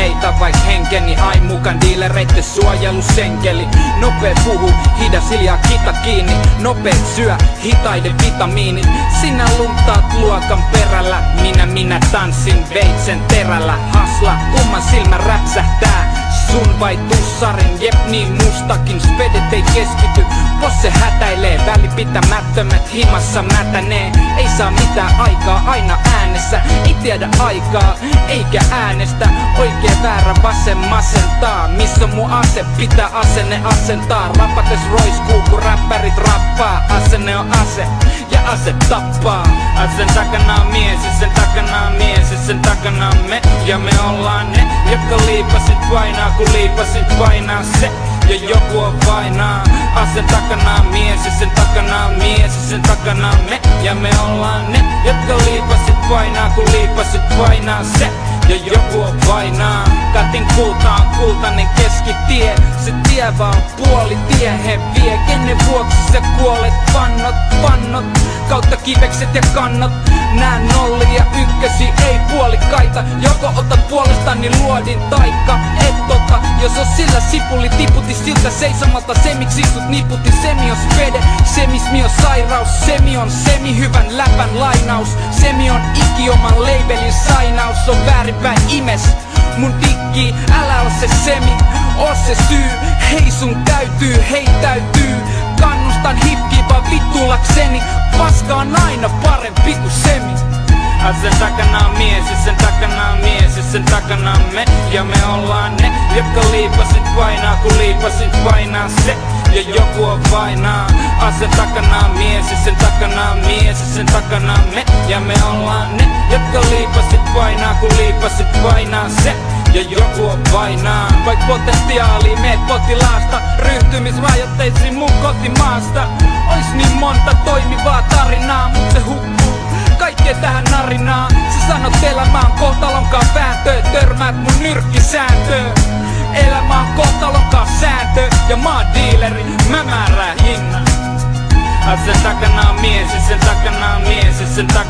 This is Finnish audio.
heitä vaik henkeni. Ai mukaan diilereitten suojelusenkeli. Nopee puhu, hidas hiljaa kita kiinni. Nopeet syö, hitaiden vitamiinit. Sinä luntaat luokan perällä. Minä tanssin veitsen terällä. Hasla, kumman silmä räpsähtää. Sun vai tussarin, jep niin mustakin. Spedet ei keskity, posse hätäilee. Välipitämättömät himassa mätänee. Ei saa mitään aikaa, aina äänessä. Ei tiedä aikaa, eikä äänestä. Oikee väärä vasen masentaa. Missä mun ase, pitää asenne asentaa. Rapates roiskuu kun räppärit rappaa. Asenne on ase, ja ase tappaa. Asen takana on mies, ja sen takana on mies, ja sen takana on me. Ja me ollaan ne, jotka liipasit painaa. Kun liipasit painaa se, ja joku on vainaa. Asen takana on mies, ja sen takana on mies, ja sen takana on me. Ja me ollaan ne, jotka liipasit painaa. Kun liipasit painaa se, ja joku on vainaa. Katin kulta on kultainen keskitie. Se tie vaan puoli tie he vie. Kenen vuoksi sä kuolet? Pannot kautta kivekset ja kannot. Nää nolli ja ykkösi ei puolikaita. Joko otat puolestani luodin taikka et ota. Jos on sillä sipuli tiputi siltä seisomalta. Se miksi sut niputi, semi on spede. Semismi on sairaus, semi on semi-hyvän läpän lainaus. Semi on ikioman labelin sainaus. On väärinpäin imes mun diggi, älä oo se semi. Oo se syy, hei sun täytyy, heitäytyy. Kannustan hipkiin vaan vittulakseni. Paska on aina parempi kuin semi. Sen takana on mies, ja sen takana on mies, ja sen takana on me. Ja me ollaan ne, jotka liipasit painaa. Kun liipasit painaa se, ja joku on vainaa. Asen takana on mies, ja sen takana on mies, ja sen takana on me. Ja me ollaan ne, jotka liipasit painaa. Kun liipasit painaa se, ja joku on vainaa. Vaik potentiaali meet potilaasta, ryhtymisrajoitteisiin mun kotimaasta. Ois niin monta toimivaa tarinaa, mut se hukkuu kaikkea tähän narinaan. Sä sanot elämä on kohtalonkaan vääntöä. Törmäät mun nyrkkisääntöön. Elämä on kohtalonkaan sääntö. Ja mä oon diileri, mä määrään hinnan. Sen takana on mies, ja sen takana on mies, ja sen takana